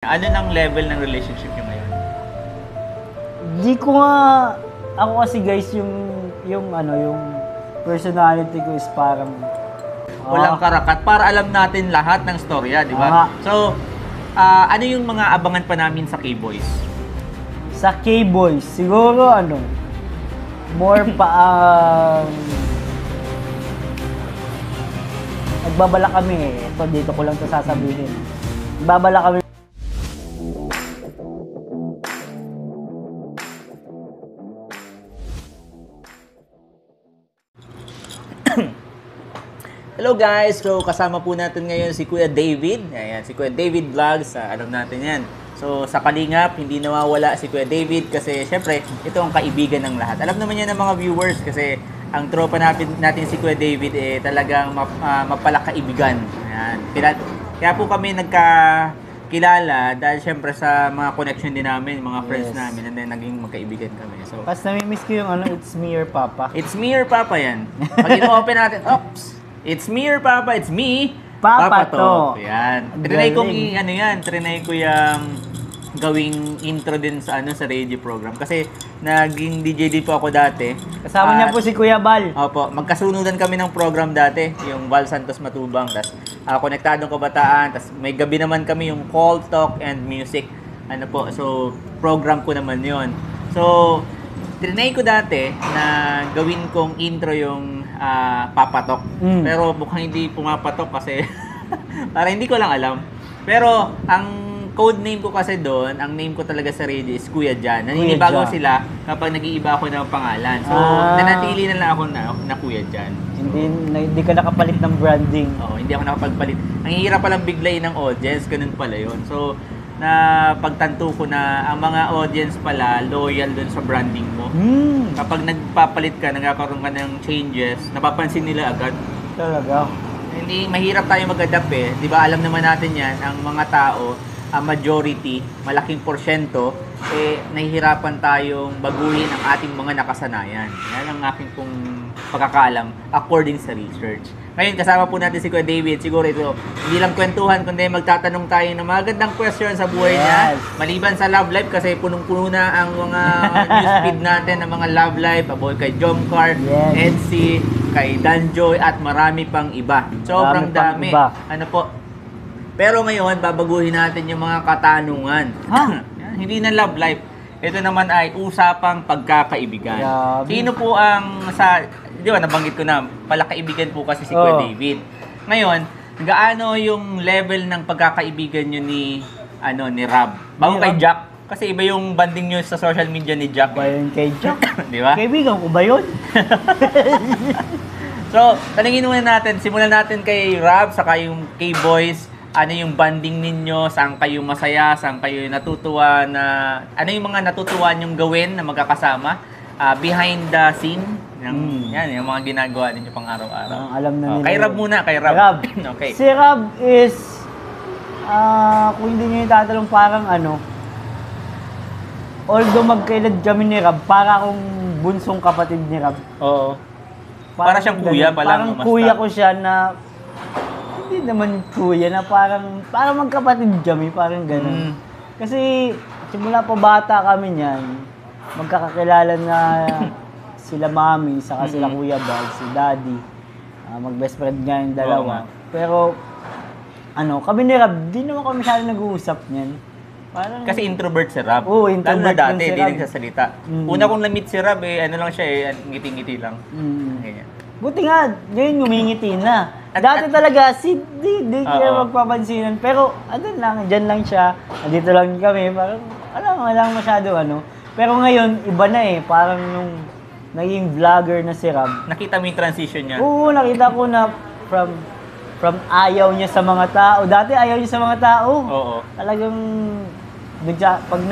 Ano ng level ng relationship niyo ngayon? Di ko nga, ako kasi guys, yung personality ko is parang Walang karakat para alam natin lahat ng storya, di ba? So, ano yung mga abangan pa namin sa K-Boys? Sa K-Boys, siguro more pa ang nagbabala kami eh. Ito, dito ko lang ito sasabihin. Nagbabala kami. Hello guys! So, kasama po natin ngayon si Kuya David. Ayan, si Kuya David Vlogs. Alam natin yan. So, sa Kalingap, hindi nawawala si Kuya David kasi syempre, ito ang kaibigan ng lahat. Alam naman yan ng mga viewers kasi ang tropa natin si Kuya David talagang mapalakaibigan. Ayan. Kaya po kami nagkakilala dahil syempre sa mga connection din namin, mga friends namin, and then naging magkaibigan kami. So, Pas nami-miss ko yung It's Me or Papa. It's Me or Papa yan. Pag ino-open natin, oops! It's Me or Papa, it's me, Papa to. Yan. Trinay ko trinay ko yung gawing intro din sa sa radio program kasi naging DJ din po ako dati. Kasama niya po si Kuya Bal. Opo, magkasunudan kami ng program dati, yung Val Santos Matubang, tas Konektadong Kabataan, tas may gabi naman kami yung Call, Talk and Music. So program ko naman 'yon. So trinay ko dati na gawin kong intro yung papatok. Pero mukhang hindi pumapatok kasi para hindi ko lang alam. Pero ang code name ko kasi doon, ang name ko talaga sa radio is Kuya Jan. Naninibago sila kapag nag-iiba ako ng pangalan. So, nanatili na lang ako na Kuya Jan. Hindi ka nakapalit ng branding. Oo, hindi ako nakapagpalit. Ang hirap palang biglayin ng audience, ganun pala yun. So, na pagtanto ko na ang mga audience pala loyal dun sa branding mo. Kapag nagpapalit ka, nagkakaroon ka ng changes, napapansin nila agad. Talaga. Hindi mahirap tayo mag-adapt eh. 'Di ba? Alam naman natin 'yan, ang mga tao, ang majority, malaking porsyento nahihirapan tayong baguhin ang ating mga nakasanayan. Yan ang aking pong pagkakaalam according sa research. Ngayon, kasama po natin si Kuya David. Siguro ito, hindi lang kwentuhan, kundi magtatanong tayo ng mga gandang question sa buhay niya. Maliban sa love life, kasi punong-puno na ang mga newsfeed natin ng mga love life. Aboy kay Jomcar, Edsy, kay Danjoy, at marami pang iba. Sobrang dami. Ano po? Pero ngayon, babaguhin natin yung mga katanungan. Hindi na love life. Ito naman ay usapang pagkakaibigan. Sino po ang di ba, nabanggit ko na, palakaibigan po kasi si Kuya David. Ngayon, gaano yung level ng pagkakaibigan nyo ni Rob? Bago kay Jack. Kasi iba yung banding nyo sa social media ni Jack. Ba yun kay Jack? Di ba? Kaibigan ko ba yun? So, tanungin muna natin, simulan natin kay Rob, saka yung K-Boys. Ano yung banding ninyo? Saan kayo masaya? Saan kayo natutuwa ano yung mga natutuwa nyong gawin na magkakasama? Behind the scene? Yan, yung mga ginagawa ninyo pang araw-araw. Alam na nila. Kay Rob muna, kay Rob. Okay. Si Rob is, kung hindi nyo itatanong parang although magkailad kami ni Rob, para akong bunsong kapatid ni Rob. Oo. Para siyang kuya pa lang. Parang kuya ko siya na, hindi naman kuya na parang magkapatid kami, parang gano'n. Kasi simula pa bata kami niyan, magkakakilala na sila mami, saka sila Kuya Bal, si daddy. Mag-best friend nga yung dalawa. Pero, kami ni Rob, di naman kami masyadong nag-uusap niyan. Parang, kasi introvert si Rob. Oo, introvert dati, si hindi Rob. nagsasalita. Una kong na-meet si Rob, lang siya ngiti-ngiti lang. Ganyan. Buti nga, ngayon ngumingiti na. Dati talaga, di kaya magpapansinan. Pero, dyan lang siya. Dito lang kami. Parang, walang masyado Pero ngayon, iba na parang nung naging vlogger na si Rob. Nakita mo yung transition niya? Oo, nakita ko na from ayaw niya sa mga tao. Dati ayaw niya sa mga tao. Oo. Talagang, pag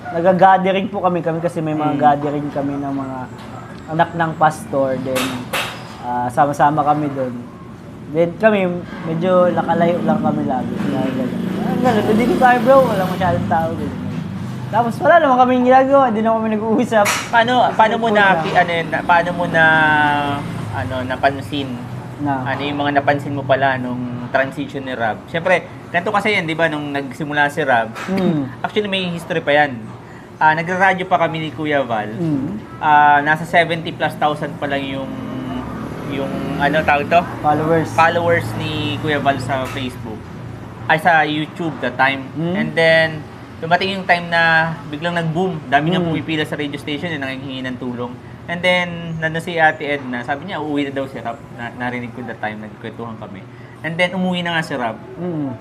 nag-gathering po kami kasi may mga gathering kami ng mga anak ng pastor, then sama-sama kami doon. Then kami, medyo nakalayo lang kami lagi. Ganun, dito tayo bro, walang masyadong tao. Tapos wala naman kaming ginagawa, hindi naman kami nag-uusap. Paano mo na napansin? Ano yung mga napansin mo pala nung transition ni Rob. Siyempre, ganito kasi yan, di ba, nung nagsimula si Rob, actually may history pa yan. Nagra-radyo pa kami ni Kuya Val. Nasa 70 plus thousand pa lang yung ano tawag to? Followers ni Kuya Val sa Facebook. Ay, sa YouTube that time. And then, dumating yung time na biglang nag-boom. Dami nang pumipila sa radio station na nanghihingi ng tulong. And then, nandun si Ate Edna, sabi niya, uuwi na daw si Rob. Narinig ko that time, nagkwentuhan kami. And then, umuwi na nga si Rob.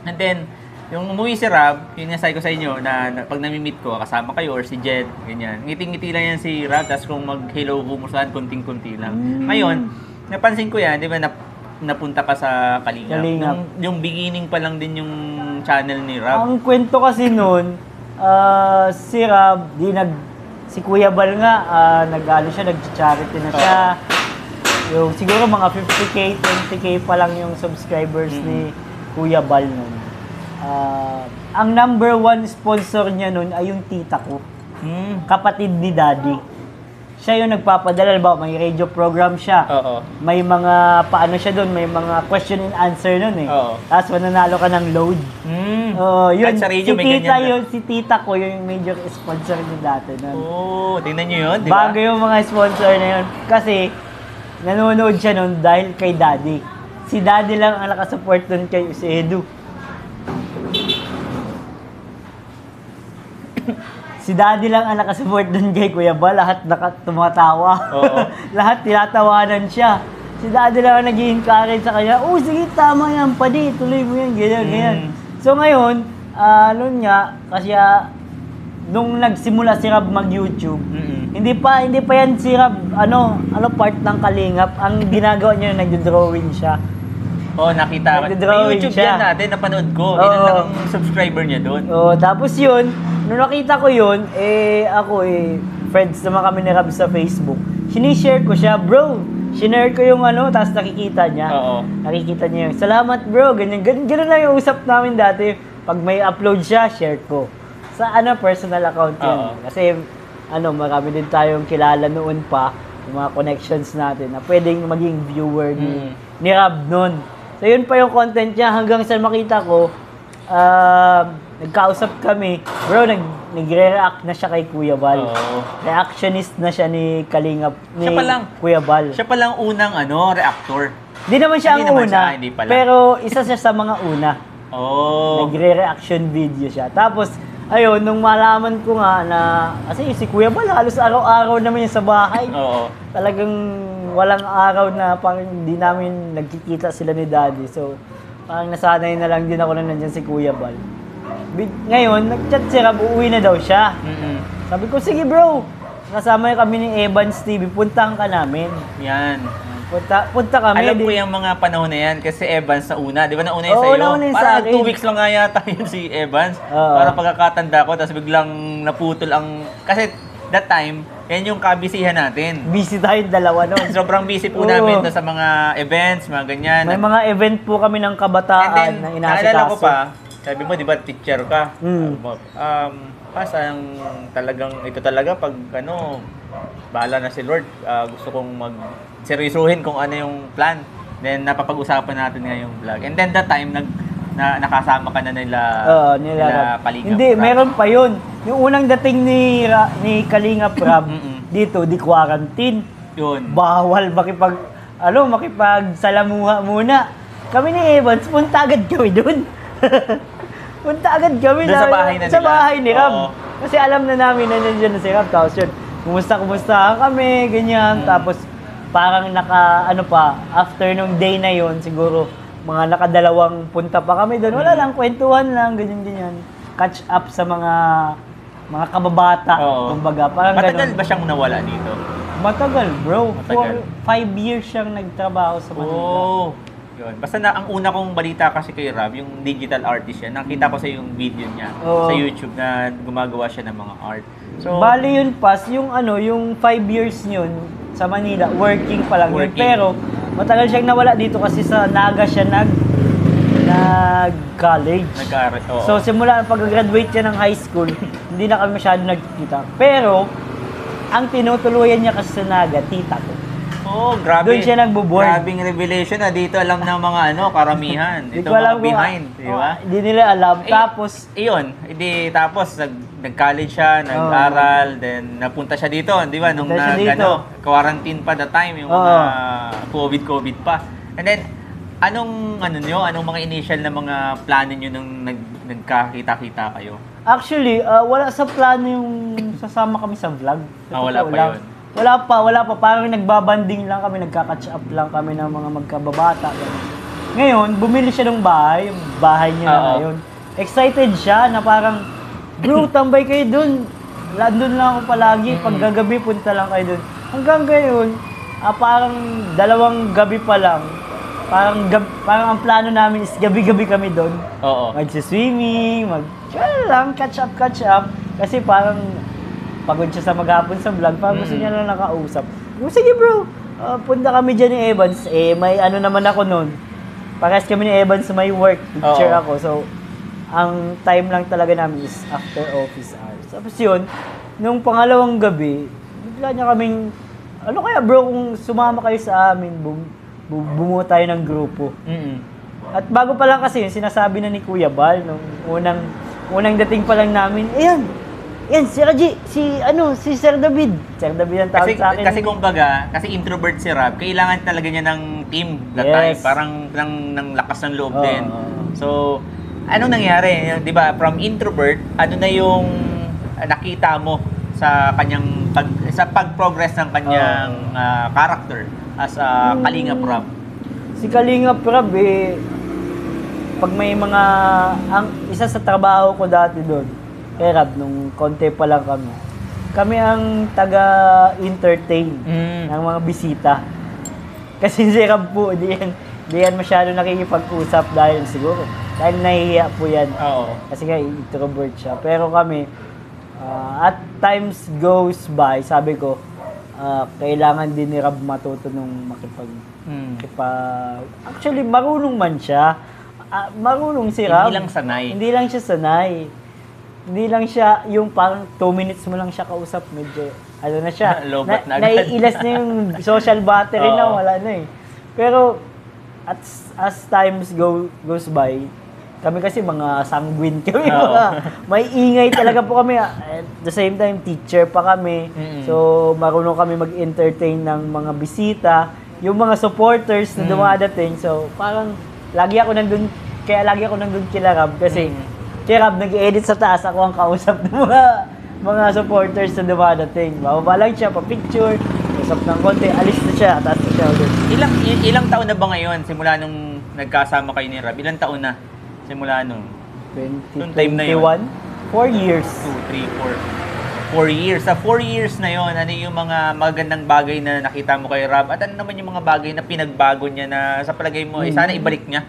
And then, yung umuwi si Rob, yun nga sabi ko sa inyo, na pag nami-meet ko, kasama kayo, or si Jed, ganyan. Ngiting-ngiti lang yan si Rob, tapos kung mag-hello, kumustahan, kunting-kunti lang. Ngayon, napansin ko yan, di ba, napunta ka sa Kalingap. Yung beginning pa lang din yung channel ni Rob. Ang kwento kasi nun, si Rob, si Kuya Bal nga, nag-charity na siya. Yung, siguro mga 50k, 20k pa lang yung subscribers ni Kuya Bal nun. Ang number one sponsor niya nun ay yung tita ko. Kapatid ni Daddy. Siya yung nagpapadala, ba, may radio program siya. May mga, paano siya doon, may mga question and answer nun eh. Tapos mananalo ka ng load. Yun, sa radio, si tita ko, yung major sponsor niya dati nun. Tingnan nyo yun, di ba? Bago yung mga sponsor na yun. Kasi, nanonood siya nun dahil kay Daddy. Si Daddy lang ang nakasupport nun kay si Edu. Si Daddy lang ang nakasupport dun kay Kuya Bal, lahat tumatawa. Lahat tinatawanan siya. Si Daddy lang ang nag-i-encourage sa kanya, sige, tama yan, padi, tuloy mo yan, ganyan. So ngayon, kasi nung nagsimula si Rob mag-YouTube, hindi pa yan si Rob, part ng Kalingap. Ang ginagawa niya, nagdo-drawing siya. Nakita ko. May YouTube yan natin, napanood ko. Ilan lang ang subscriber niya doon. Tapos yun, nung nakita ko yun, ako friends naman kami ni Rob sa Facebook. Sinishare ko siya, bro. Sinare ko yung tapos nakikita niya. Nakikita niya yung, salamat bro, ganyan lang yung usap namin dati. Pag may upload siya, share ko. Sa personal account yun. Kasi, marami din tayong kilala noon pa, yung mga connections natin, na pwedeng maging viewer ni Rob noon. So, yun pa yung content niya. Hanggang sa makita ko, nagkausap kami. Bro, nagre-react na siya kay Kuya Bal. Reactionist na siya ni Kalingap, ni Kuya Bal. Siya palang unang reactor. Hindi naman siya ang una, pero isa siya sa mga una. Nagre-reaction video siya. Tapos, ayun, nung malaman ko nga na, kasi si Kuya Bal, halos araw-araw naman yung sa bahay. Talagang walang araw na parang hindi namin nagkikita sila ni Daddy. So, parang nasanay na lang din ako na nandiyan si Kuya Bal. Ngayon, nag-chat si Rob, uuwi na daw siya. Sabi ko, sige bro, kasama kami ni Evans TV, puntahan ka namin. Yan. Punta kami. Alam ko yung mga panahon na yan kasi Evans nauna. Di ba nauna yun sa'yo? Nauna yun sa parang akin. 2 weeks lang nga yata yun si Evans. Para pagkakatanda ko, tapos biglang naputol ang... Kasi that time, yan yung kabisihan natin. Busy tayong dalawa noon. Sobrang busy po namin sa mga events, mga ganyan. May mga event po kami ng kabataan na inaasikaso. Naalala ko pa, sabi mo, di ba, teacher ka? Ito talaga, pag bahala na si Lord, gusto kong seryosohin kung ano yung plan. Then, napapag-usapan natin ngayong vlog. And then, that time, nakasama ka na nila Kalingap. Hindi, meron pa yun. Yung unang dating ni Kalingap Rob, dito, di quarantine. Yun. Bawal makipagsalamuha muna. Kami ni Evans, punta agad kami dun. Punta agad kami sa bahay na sa bahay ni Rob. Kasi alam na namin na nandiyan na si Rob. Tapos yun, kumusta kami, ganyan. Tapos parang after nung day na yun, siguro mga nakadalawang punta pa kami doon. Wala lang, kwentuhan lang, ganyan. Catch up sa mga kababata. Kumbaga, parang matagal ba siyang nawala dito? Matagal, bro. 5 years siyang nagtrabaho sa Manila. Yun. Basta ang una kong balita kasi kay Rob, yung digital artist siya. Nakita ko sa yung video niya sa YouTube na gumagawa siya ng mga art. So, bali yun yung 5 years yun sa Manila, working pa lang yun. Pero matagal siyang nawala dito kasi sa Naga siya nag-college. So simula pag-graduate siya ng high school, hindi na kami masyado nagkikita. Pero ang tinutuluyan niya kasi sa Naga, tita ko. Oo, grabe. Doon siya nagbo-board. Grabing revelation na dito alam ng mga karamihan. Di Ito ko alam mga kung- behind, di ba? Hindi nila alam. Tapos, Tapos nag-college siya, nag-aral, then napunta siya dito, di ba? Nung Napunta siya dito. quarantine pa the time, yung mga COVID pa. And then, anong mga initial na mga plano nyo nung nagkakita-kita kayo? actually, wala sa plano yung sasama kami sa vlog. Sa Wala totoo pa lang. yun. Wala pa. Parang nagbabanding lang kami, nagka-catch up lang kami ng mga magkababata. Ganun. Ngayon, bumili siya ng bahay, yung bahay niya na ngayon. Excited siya na parang, bro, tambay kayo dun. Landun lang ako palagi. Pag gagabi, punta lang kayo dun. Hanggang ngayon, parang 2 gabi pa lang. Parang ang plano namin is gabi-gabi kami doon. Oo. Mag-swimming, catch up. Kasi parang pagod siya sa maghapon sa vlog, parang gusto niya lang nakausap. Sige bro, punta kami dyan ni Evans. May naman ako noon. Parehas kami ni Evans, may work, teacher ako. So, ang time lang talaga namin is after office hours. Tapos yun, nung pangalawang gabi, bigla niya kaming, ano kaya bro, kung sumama kayo sa amin, bumuo tayo ng grupo. At bago pa lang kasi, sinasabi na ni Kuya Bal, nung unang dating pa lang namin, yan, si Raji, si Sir David. Sir David ang tawag sa akin. Kasi kumbaga, kasi introvert si Rob, kailangan talaga niya ng team that time. Parang ng lakas ng loob din. So, anong nangyari? Di ba, from introvert, ano na yung nakita mo sa kanyang pag-progress ng kanyang character as Kalingap Rob? Si Kalingap Rob, pag may mga, isa sa trabaho ko dati doon, kay Rob, nung konti pa lang kami ang taga-entertain ng mga bisita. Kasi si Rob po, di yan masyado nakikipag-usap dahil nahihiya po yan. Oo. Kasi nga, introvert siya. Pero kami, at times goes by, sabi ko, kailangan din ni Rob matuto nung actually, marunong man siya. Marunong si Rob. Hindi lang siya sanay. Hindi lang siya yung parang 2 minutes mo lang siya kausap, medyo na siya. Lobat na agad. Naiilas na yung social battery na, wala na eh. Pero as times goes by, kami kasi mga sanguine kami. May ingay talaga po kami. At the same time, teacher pa kami. So, marunong kami mag-entertain ng mga bisita. Yung mga supporters na dumadating. So, parang lagi ako nandun kila Rob kasi si Rob nag-edit sa taas, ako ang kausap ng mga supporters na dumadating. Bababa lang siya, pa-picture, usap ng konti, alis na siya, taas na siya ulit. Ilang taon na ba ngayon simula nung nagkasama kayo ni Rob? Ilang taon na simula nung 2021? 4 years. 2, 3, 4. 4 years. Sa 4 years na yon, ano yung mga magandang bagay na nakita mo kay Rob? At ano naman yung mga bagay na pinagbago niya na sa palagay mo, sana ibalik niya?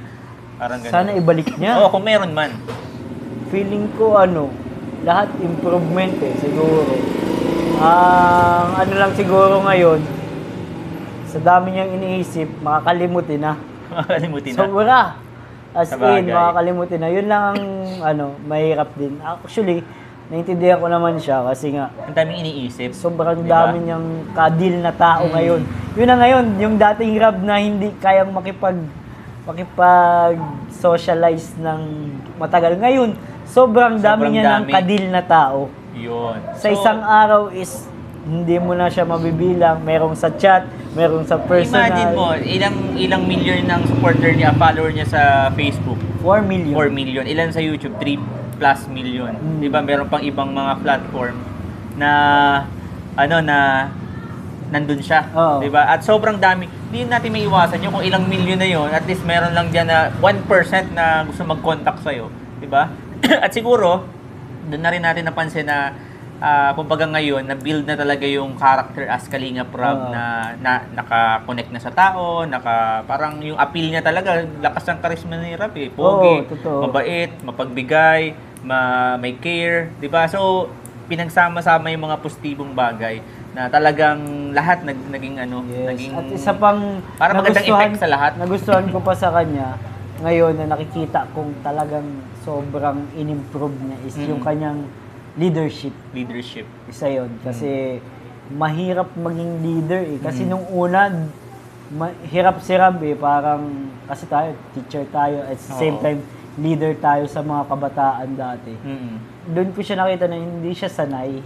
Parang ganun. Sana ibalik niya? Oo, kung meron man. Feeling ko lahat improvement siguro. Ano lang siguro ngayon, sa dami niyang iniisip, makakalimutin na. Makakalimutin na. Sobra. As Sabagay. in, makakalimutin na. Yun lang ang mahirap din. Actually, naintindihan ko naman siya kasi nga, Ang daming iniisip. sobrang Diba? dami niyang kadil na tao ngayon. Yun na ngayon, yung dating Rob na hindi kayang makipag-socialize ng matagal. Ngayon, sobrang dami niya ng kadil na tao. Yun. Sa isang araw is hindi mo na siya mabibilang. Merong sa chat, merong sa personal. Imagine mo, ilang million ng supporter niya, follower niya sa Facebook. 4 million. 4 million. Ilan sa YouTube? 3+ million. Di ba? Meron pang ibang mga platform na nandun siya. Oo. Di ba? At sobrang dami. Hindi natin may iwasan yun. Kung ilang million na yon, at least meron lang dyan na 1% na gusto mag-contact sa'yo. Di ba? At siguro, doon na rin natin napansin na kumbaga ngayon, na-build na talaga yung character as Kalingap Rob na naka-connect na sa tao, parang yung appeal niya talaga, lakas ng charisma ni Rob eh. Pogi, mabait, mapagbigay, may care, di ba? So, pinagsama-sama yung mga positibong bagay na talagang lahat naging naging At isa pang para magandang effect sa lahat. Nagustuhan ko pa sa kanya ngayon na nakikita kong talagang sobrang in-improve niya is yung kanyang leadership. Leadership. Isa yun. Kasi mahirap maging leader eh. Kasi nung una, hirap si Rab eh. Parang, kasi tayo, teacher tayo, at the same Oo. time, leader tayo sa mga kabataan dati. Mm. Doon ko siya nakita na hindi siya sanay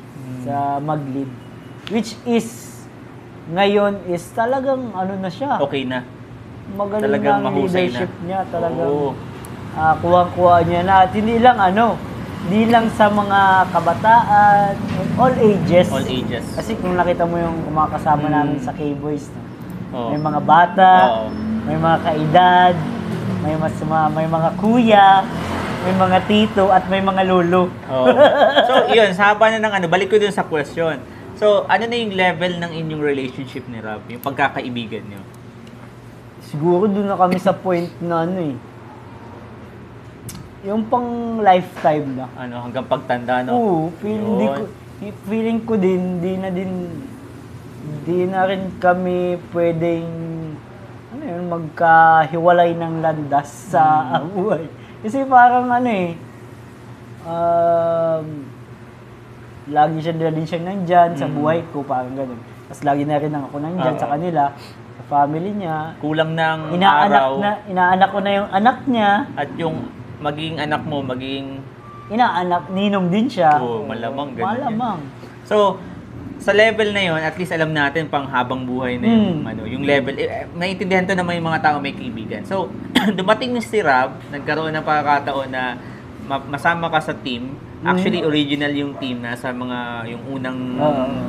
sa mag-lead. Which is, ngayon is talagang ano na siya. Okay na. Magaling Talagang na ang mahusay leadership na. niya. Talagang Oo. kuwang-kuwa niya na. At hindi lang hindi lang sa mga kabataan, all ages. All ages. Kasi kung nakita mo yung mga kasama namin sa K-Boys, no? Oo. May mga bata, Oo. may mga kaedad, may mga kuya, may mga tito, at may mga lolo. Oo. So, yun, sa haba na ng ano, balik ko dun sa question. So, ano na yung level ng inyong relationship ni Rob? Yung pagkakaibigan niyo? Siguro doon na kami sa point na ano eh. Yung pang lifetime na. Ano, hanggang pagtanda, no? Oo, Yun. feeling ko din, di na rin kami pwedeng, ano yun, magkahiwalay ng landas sa buhay. Kasi parang ano eh, lagi siya din siya nandyan sa buhay ko, parang gano'n. Tapos lagi na rin ako nandyan sa kanila, sa family niya. Kulang ng araw. Inaanak ko na yung anak niya. At yung maging anak mo, maging... Inaanak, ninong din siya. Oo, malamang ganun Malamang. So, sa level na yon, at least alam natin pang habang buhay na yung, ano, yung level. Naiintindihan to naman yung mga tao may kaibigan. So, dumating si Rob, nagkaroon ng pagkakataon na masama ka sa team. Actually, original yung team na sa mga, yung unang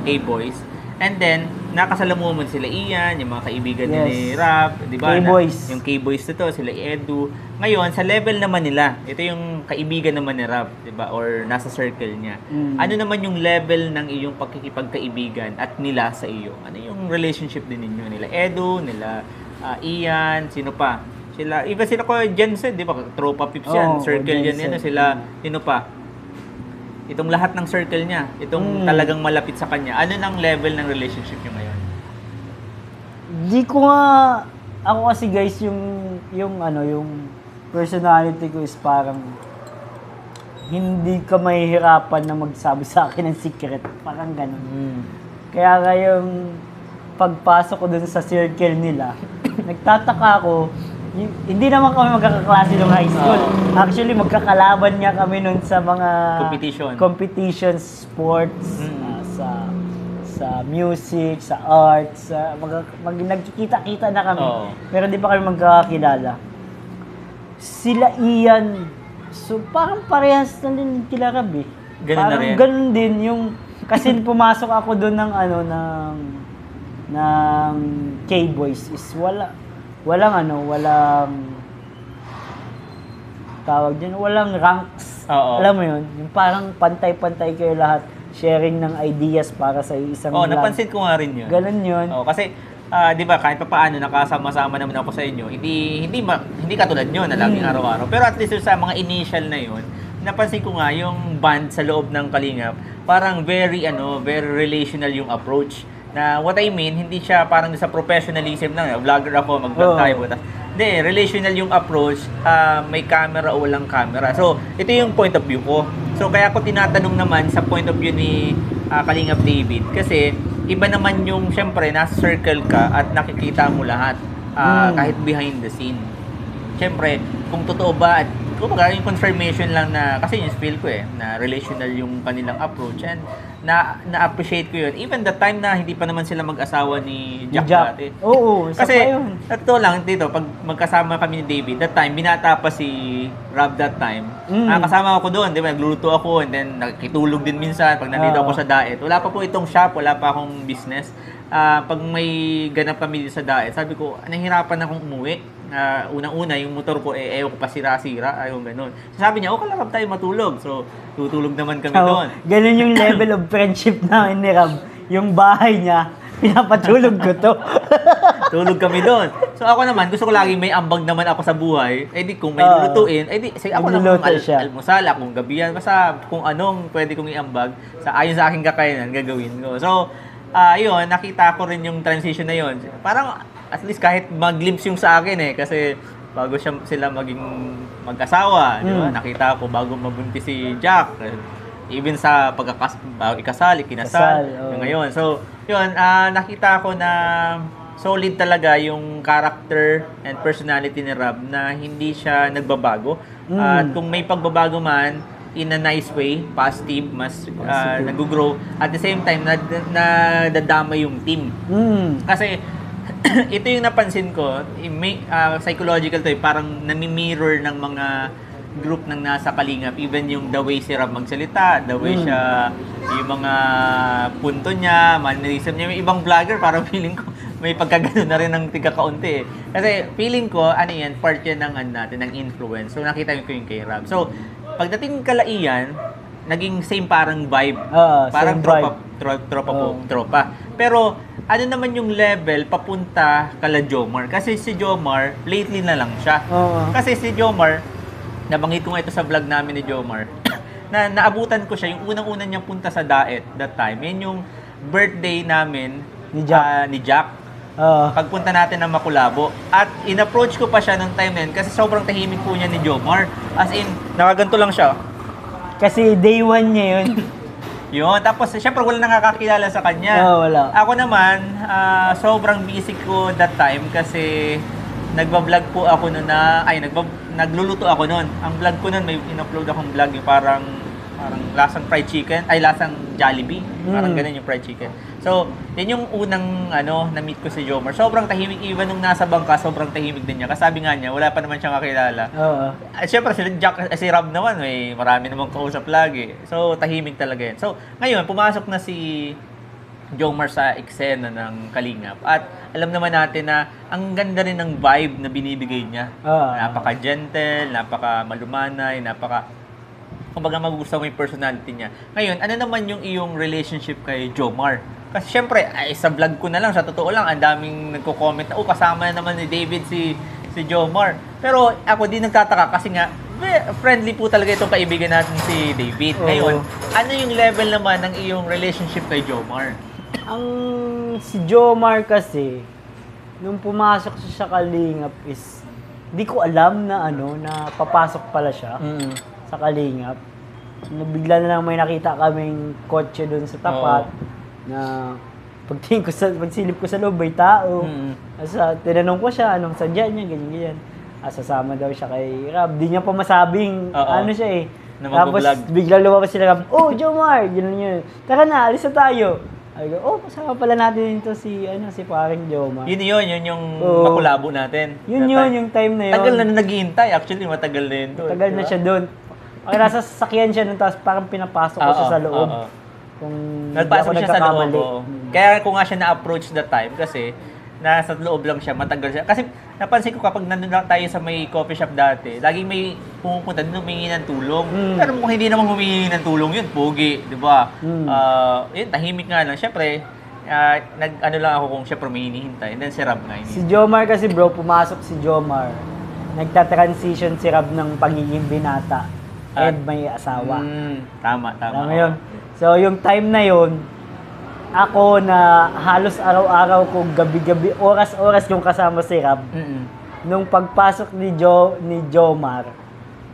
K-Boys. And then, nakasalamuhan sila Ian, yung mga kaibigan ni Rob, di ba? K-Boys. Yung K-Boys na to, sila Edu. Ngayon, sa level naman nila, ito yung kaibigan naman ni Rob, di ba? Or nasa circle niya. Ano naman yung level ng iyong pagkikipagkaibigan at nila sa iyo? Ano yung relationship din ninyo? Nila Edu, nila Ian, sino pa? Sila, even sila ko Jensen, di ba? Tropa Pips yan, circle yan, Jensen. sila, sino pa? Itong lahat ng circle niya, itong talagang malapit sa kanya. Ano nang level ng relationship niyo ngayon? Di ko nga, ako kasi guys, yung personality ko is parang hindi ka mahihirapan na magsabi sa akin ng secret. Parang ganun. Kaya ngayong pagpasok ko dun sa circle nila, nagtataka ako, hindi naman kami magkakaklase nung high school. Actually, magkakalaban nga kami nun sa mga competition sports, sa music, sa arts, nagkikita-kita na kami. Pero di pa kami magkakakilala. Sila Ian, so parang parehas na din kila Rab eh. Ganun na rin? Ganun din yung, kasi pumasok ako doon ng ng K-Boys is walang tawag din, walang ranks. Oo. Alam mo yun? Yung parang pantay-pantay kayo lahat, sharing ng ideas para sa isang vlog. Napansin ko nga rin yun. Ganun yun. Kasi, di ba, kahit pa paano, nakasama-sama naman ako sa inyo, hindi katulad nyo na laging araw-araw. Pero at least sa mga initial na yun, napansin ko nga yung band sa loob ng Kalingap, parang very relational yung approach. Na what I mean, hindi siya parang sa professionalism lang, vlogger ako, mag-vlog tayo. Hindi, relational yung approach, may camera o walang camera. So, ito yung point of view ko. So, kaya ako tinatanong naman sa point of view ni Kalingap David, kasi iba naman yung, syempre, nasa circle ka at nakikita mo lahat, kahit behind the scene. Syempre, kung totoo ba, at kumbaga yung confirmation lang na, kasi yung feel ko na relational yung kanilang approach, and na-appreciate ko yun. Even the time na hindi pa naman sila mag-asawa ni Jack dati. Oo, kasi, ito lang dito, pag magkasama kami ni David, that time, binata pa si Rob that time. Kasama ako doon, di ba, nagluluto ako, and then nakitulog din minsan, pag nandito ako sa diet. Wala pa po itong shop, wala pa akong business. Pag may ganap kami sa diet, sabi ko, nahihirapan akong umuwi. Unang-una, yung motor ko, ayaw ko pa sira-sira, ayaw ganun. So, sabi niya, okay lang tayo matulog. So, tutulog naman kami doon. Ganun yung level of friendship namin ni Rob. Yung bahay niya, pinapatulog ko to. Tulog kami doon. So, ako naman, gusto ko lagi may ambag naman ako sa buhay. Eh di, kung may lulutuin, eh di, ako naman almusal, akong gabihan, basta kung anong pwede kong iambag, ayon sa aking kakayanan, gagawin ko. So, yun, nakita ko rin yung transition na yun. Parang, at least kahit mag-glimpse yung sa akin kasi bago sila maging mag-asawa, di ba? Nakita ko bago mabuntis si Jack. Even sa ikasal, Kasal, kinasal, oo. yung ngayon. So, yun, nakita ko na solid talaga yung character and personality ni Rob na hindi siya nagbabago. At kung may pagbabago man, in a nice way, positive, mas nag-grow. At the same time, nadadama yung team. Kasi, ito yung napansin ko, psychological to parang nami-mirror ng mga group ng nasa Kalingap, even yung the way si Rob magsalita, the way siya, yung mga punto niya, mannerism niya, may ibang vlogger, parang feeling ko, may pagkagano na rin ng tiga-kaunti eh. Kasi feeling ko, ano yan, part yan ng, natin, ng influence. So nakita ko yung kay Rob. So, pagdating Kalaian, naging same parang vibe. Parang tropa. Pero, ano naman yung level papunta kala Jomar? Kasi si Jomar, lately na lang siya. Kasi si Jomar, nabanggit ko nga ito sa vlog namin ni Jomar, na naabutan ko siya, yung unang-unang niyang punta sa Daet that time, yun yung birthday namin ni Jack. Pagpunta natin ng Makulabo. At in-approach ko pa siya nung time na yun kasi sobrang tahimik po niya ni Jomar. As in, nakaganto lang siya. Kasi day one niya yun. Yun. Tapos, syempre, wala nakakakilala sa kanya. Wala. Ako naman, sobrang busy ko that time kasi nagba-vlog po ako noon nagluluto ako noon. Ang vlog ko noon, may in-upload akong vlog yung parang lasang fried chicken, lasang Jollibee. Parang ganun yung fried chicken. So, yan yung unang na-meet ko si Jomar. Sobrang tahimik, even nung nasa bangka, sobrang tahimik din niya. Kasi sabi nga niya, wala pa naman siyang kakilala. At syempre, si Rob naman, marami namang kausap lagi. So, tahimik talaga yan. So, ngayon, pumasok na si Jomar sa eksena ng Kalingap. At alam naman natin na ang ganda rin ng vibe na binibigay niya. Napaka-gentle, napaka-malumanay, kumbaga magugustuhan mo yung personality niya. Ngayon, ano naman yung iyong relationship kay Jomar? Kasi syempre, sa vlog ko na lang, sa totoo lang, ang daming nagko-comment na, kasama na naman ni David si Jomar. Pero ako di nagtataka kasi nga, friendly po talaga itong kaibigan natin si David. Ngayon, ano yung level naman ng iyong relationship kay Jomar? Ang si Jomar kasi, nung pumasok siya sa Kalingap is, di ko alam na na papasok pala siya sa Kalingap. Bigla na lang may nakita kaming kotse doon sa tapat na pagsilip ko sa loob may tao. Tinanong ko siya anong sadya niya, ganyan. Sasama daw siya kay Rob. Di niya pa masabing siya eh. Tapos bigla lumabas sila Rob, Jomar, gano'n yun. Tara na, alis na tayo. Ay go, kasama pala natin dito si paring Jomar. Yun yung Makulabo natin. Yun yung time na yun. Tagal na naghihintay. Actually, matagal na yun doon. Tagal na siya doon. Ay, nasa sasakyan siya nun, tapos parang pinapasok ko siya sa loob. Kung nagpasok siya sa loob. Kaya kung nga siya na-approach that time, kasi nasa loob lang siya, matagal siya. Kasi napansin ko kapag nandun lang tayo sa may coffee shop dati, laging may pumupunta doon humingi ng tulong. Pero kung hindi naman humingi ng tulong yun, pogi, di ba? Yun, tahimik nga lang. Siyempre, lang ako kung siyempre may hinihintay. And then si Rob nga. Si Jomar kasi bro, pumasok si Jomar. Nagta-transition si Rob ng pagiging binata. And may asawa. Tama. Alam mo yun? So, yung time na yun, ako na halos araw-araw ko, gabi-gabi, oras-oras yung kasama si Rob. Nung pagpasok ni Jomar,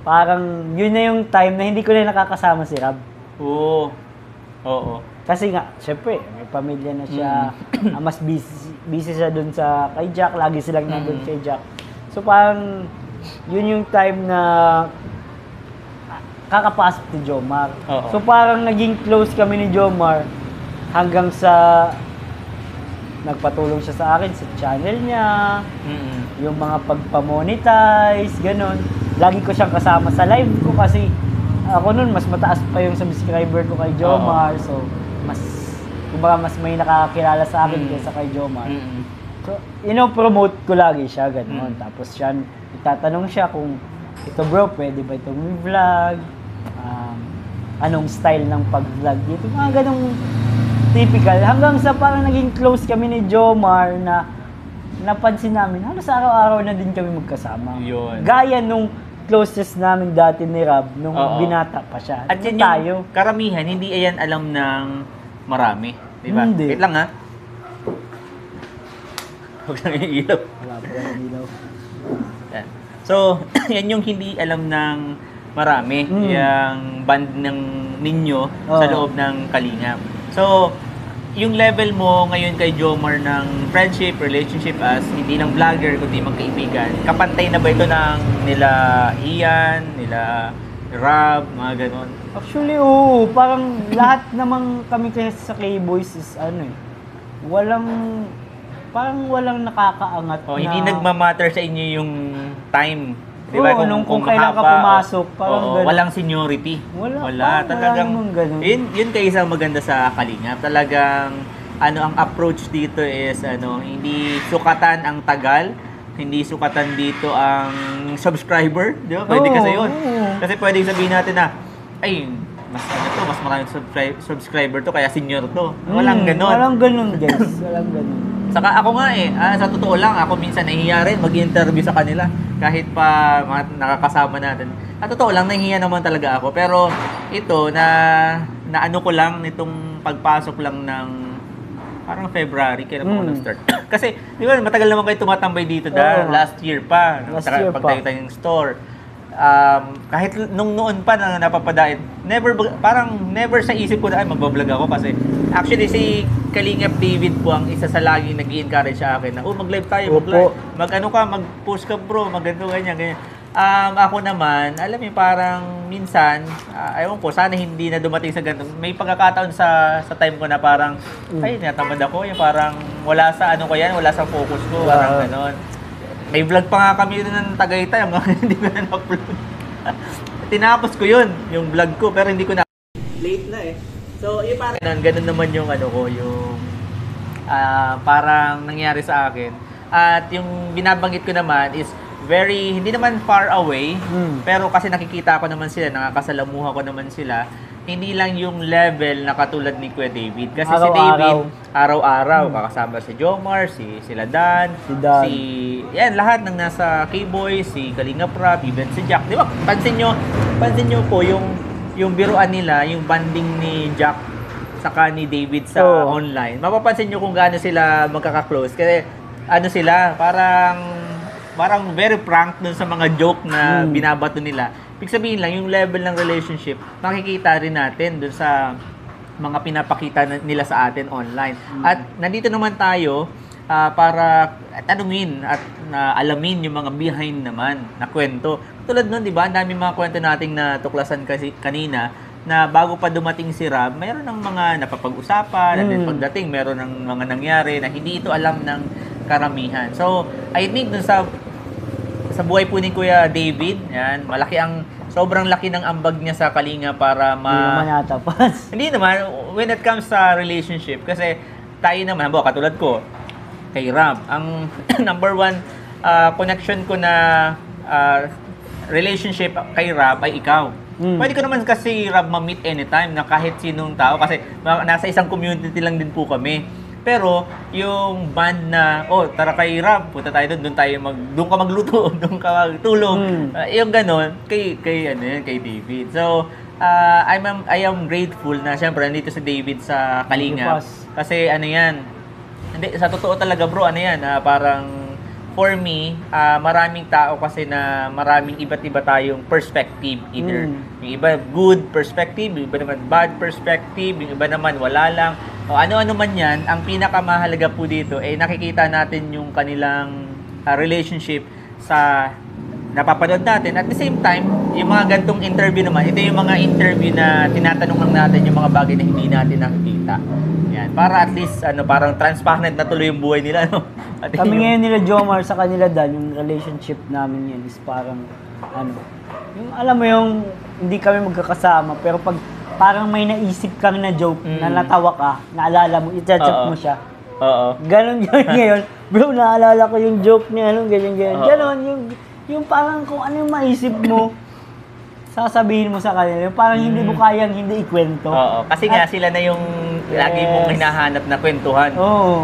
parang yun na yung time na hindi ko na nakakasama si Rob. Oo. Kasi nga, syempre, may pamilya na siya. Mas busy siya dun kay Jack. Lagi silang nandun kay Jack. So, parang yun yung time na kakapasok ni Jomar. So parang naging close kami ni Jomar hanggang sa nagpatulong siya sa akin sa channel niya, yung mga pagpamonetize, ganun. Lagi ko siyang kasama sa live ko kasi ako nun mas mataas pa yung subscriber ko kay Jomar. So mas may nakakilala sa akin kaysa kay Jomar. So, promote ko lagi siya, ganun. Tapos siya, itatanong siya kung ito bro, pwede ba itong vlog? Anong style ng pag-vlog dito? Mga ganong typical. Hanggang sa parang naging close kami ni Jomar na napansin namin, halos araw-araw na din kami magkasama. Yun. Gaya nung closest namin dati ni Rob, nung binata pa siya. At yan yung karamihan, hindi yan alam ng marami. Diba? Hindi. Wait lang ha. Huwag lang yung ilaw. Wala pa yung ilaw. Yan. So, yan yung hindi alam ng marami yung band ng ninyo sa loob ng Kalingap. So, yung level mo ngayon kay Jomar ng friendship, relationship as hindi lang vlogger kundi magkaibigan, kapantay na ba ito ng nila Ian, nila Rob, mga ganon? Actually, oo. Parang lahat namang kami kasi sa K-Boys is parang walang nakakaangat Oh, hindi nagmamatter sa inyo yung time. Di ba? Oo, kung kailan ka pumasok, parang ganun. Walang seniority. Wala. Talagang, Walang ganun. yun kayo isang maganda sa Kalingap. Talagang, ang approach dito is, hindi sukatan ang tagal, hindi sukatan dito ang subscriber. Di ba? Pwede kasi yun. Kasi pwede sabihin natin na, ay, mas maraming subscriber to, kaya senior to. Walang ganun. Walang ganun, guys. Walang ganun. Saka ako nga sa totoo lang, ako minsan nahihiya rin mag-interview sa kanila kahit pa mga nakakasama natin. Sa totoo lang, nahihiya naman talaga ako. Pero ito, na ano ko lang nitong pagpasok lang ng parang February, kailan ako nag-start. Kasi, di ba, matagal naman kayo tumatambay dito last year pa. Pagtayo tayo ng store. Kahit nung noon pa na napapadain, parang never sa isip ko na magbablog ako kasi actually si Kalingap David po ang isa sa laging nag-i-encourage sa akin na mag-live tayo, mag-post ka bro, ganyan. Ako naman, alam mo parang minsan, ewan ko, sana hindi na dumating sa ganito. May pagkakataon sa time ko na parang, natamad ako, yung parang wala sa wala sa focus ko, parang gano'n. May vlog pa nga kami doon ng Tagaytay, hindi ko na na-upload. Tinapos ko yun, yung vlog ko, pero hindi ko na. Late na So, parang ganun naman yung yung parang nangyari sa akin. At yung binabanggit ko naman is hindi naman far away, pero kasi nakikita ko naman sila, nakakasalamuha ko naman sila. Hindi lang yung level na katulad ni Kuya David. Kasi si David, araw-araw, kakasama si Jomar, sila Dan, yan, lahat ng nasa K-Boys, si Kalingap Rob, even si Jack. Di ba? Pansin nyo po yung biruan nila, yung banding ni Jack saka ni David sa online. Mapapansin nyo kung gaano sila magkaka-close. Kasi sila, parang very prank dun sa mga joke na binabato nila. Ibig sabihin lang, yung level ng relationship, makikita rin natin dun sa mga pinapakita nila sa atin online. At nandito naman tayo para tanungin at alamin yung mga behind naman na kwento. Tulad nun, di ba? Ang dami mga kwento nating natuklasan kasi kanina na bago pa dumating si Rob, mayroon ng mga napapag-usapan, and then pagdating, meron ng mga nangyari na hindi ito alam ng karamihan. So, I think dun sa buhay po ni Kuya David, yan, sobrang laki ng ambag niya sa Kalinga para Hindi naman natapas. Hindi naman, when it comes sa relationship, kasi tayo naman, katulad ko, kay Rob, ang number one connection ko na relationship kay Rob ay ikaw. Pwede ko naman kasi Rob ma-meet anytime na kahit sinong tao kasi nasa isang community lang din po kami. Pero yung band na, tara kay Rob, punta tayo doon ka magluto, doon ka magtulong. Yung ganon, kay David. So, I am grateful na syempre nandito si David sa Kalinga. Kasi sa totoo talaga bro, parang for me, maraming tao kasi na maraming iba't iba tayong perspective. Either yung iba good perspective, yung iba naman bad perspective, yung iba naman wala lang. O ano-ano man yan, ang pinakamahalaga po dito nakikita natin yung kanilang relationship sa napapanood natin. At the same time, yung mga gantong interview naman, ito yung mga interview na tinatanong lang natin yung mga bagay na hindi natin nakikita. Yan, para at least parang transparent na tuloy yung buhay nila, no? At Kami ngayon nila Jomar sa kanila Dan, yung relationship namin yun is parang yung alam mo yung hindi kami magkakasama pero pag parang may naisip kang na joke na natawa ka, naalala mo, i-chat mo siya. Ganon yun ngayon. Bro, naalala ko yung joke niya, ganyan. Ganon, yung parang kung ano yung maisip mo, sasabihin mo sa kanila. Yung parang hindi mo kayang hindi ikwento. Kasi nga sila na yung lagi mong hinahanap na kwentuhan.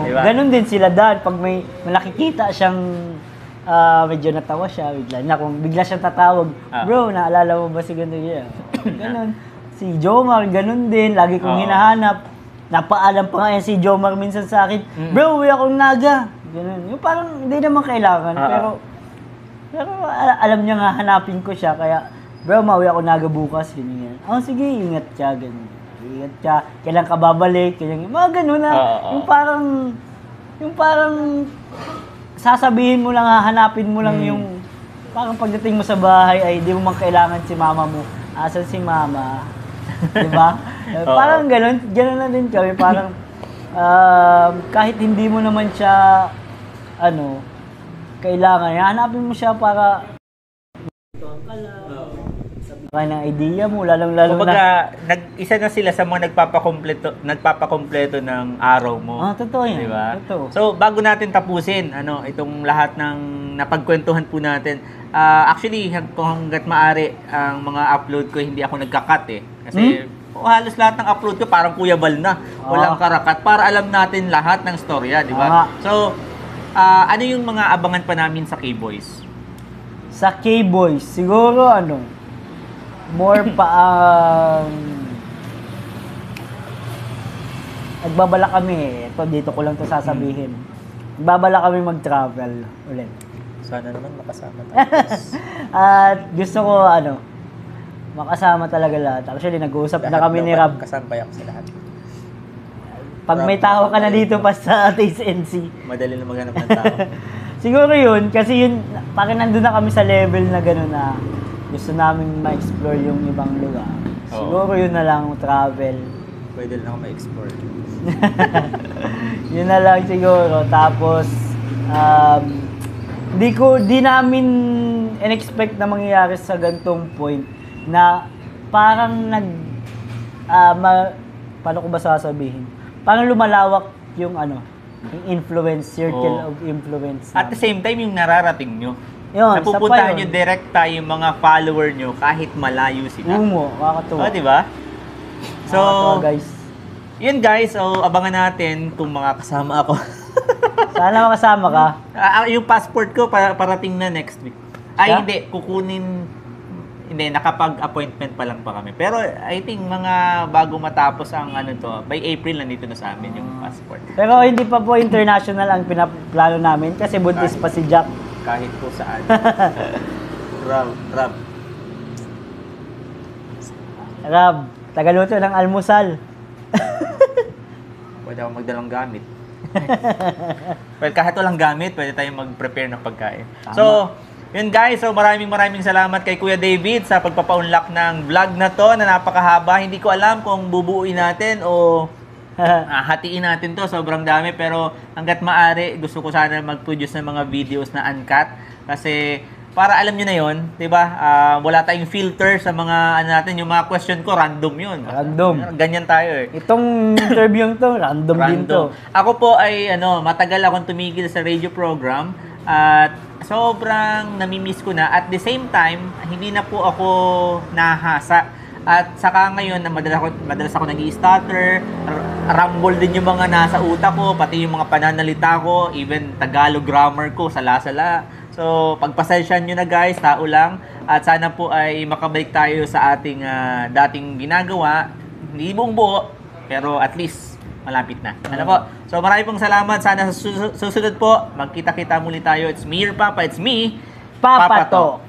Diba? Ganon din sila Dan. Pag may nakikita siyang medyo natawa siya, bigla siyang tatawag, bro, naalala mo ba si ganito yan? Ganon. Si Jomar, ganun din. Lagi kong hinahanap. Napaalam pa nga yan si Jomar minsan sa akin, bro, uwi akong Naga. Ganun. Yung parang hindi naman kailangan. Pero alam niya nga hanapin ko siya. Kaya bro, mauwi ako Naga bukas, ganyan. Oh, sige, ingat ka, ganyan. Ingat ka, kailan ka babalik, ganyan. Mga ganun na, yung parang, sasabihin mo lang, hahanapin mo lang yung, parang pagdating mo sa bahay ay di mo man kailangan si mama mo. Asan si mama? Diba? Parang ganun na din kami, parang, kahit hindi mo naman siya, kailangan, hanapin mo siya para, kaya ng idea mo, lalong-lalo kumbaga, isa na sila sa mga nagpapakompleto ng araw mo. Totoo yan. Diba? Totoo. So, bago natin tapusin, itong lahat ng napagkwentuhan po natin, actually, hanggat maaari, ang mga upload ko, hindi ako nagka-cut eh. Kasi, halos lahat ng upload ko, parang Kuya Bal na. Walang karakat, para alam natin lahat ng storya, di ba? So, ano yung mga abangan pa namin sa K-Boys? Sa K-Boys, siguro more pa ang nagbabala kami ito dito ko lang to sasabihin. Nagbabala kami mag-travel ulit. Sana naman makasama tayo. At gusto ko makasama talaga lahat. Actually nag-uusap na kami ni Rab. Kasampay ako sa lahat. Pag may tao ka na dito pa sa TSNC. Madali na maghanap ng tao. Siguro yun, kasi yun, parang nandun na kami sa level na gano'n na gusto namin ma-explore yung ibang lugar. Siguro yun na lang, travel. Pwede lang ako ma-explore. Yun na lang siguro. Tapos, di namin in-expect na mangyayari sa gantong point na parang paano ko ba sasabihin? Parang lumalawak yung yung influence, circle of influence. At the same time, yung nararating nyo. Yun, napupuntahan nyo direkta yung mga follower nyo kahit malayo sila. Kakatuwa. Di ba? So, guys. Yun guys, so abangan natin kung makakasama ako. Sana makasama ka. Yung passport ko parating na next week. Ay, hindi. Hindi, nakapag-appointment pa lang pa kami. Pero I think mga bago matapos ang by April nandito na sa amin yung passport. Pero hindi pa po international ang pinaplano namin kasi buntis pa si Jack. Kahit po saan. Rab, tagaluto ng almusal. Pwede ako magdalang gamit. Well, kahit walang gamit, pwede tayong mag-prepare ng pagkain. Tama. So, yun guys, so maraming salamat kay Kuya David sa pagpapa-unlock ng vlog na to na napakahaba. Hindi ko alam kung bubuuin natin o hatiin natin to, sobrang dami, pero hanggat maaari gusto ko sana mag-produce ng mga videos na uncut kasi para alam nyo na yon, 'di ba? Wala tayong filter sa mga natin, yung mga question ko random yun. Random. Ganyan tayo eh. Itong interview to, random din to. Ako po ay matagal akong tumigil sa radio program at sobrang nami-miss ko na. At the same time, hindi na po ako nahasa. At saka ngayon, madalas ako nag-i-stutter, rumble din yung mga nasa utak ko, pati yung mga pananalita ko, even Tagalog grammar ko, sala-sala. So, pagpasensyahan nyo na guys, tao lang. At sana po ay makabalik tayo sa ating dating ginagawa. Hindi buong buo, pero at least malapit na. Ano po? So, marami pong salamat. Sana sa susunod po, magkita-kita muli tayo. It's me, your Papa. It's me, Papa Talk.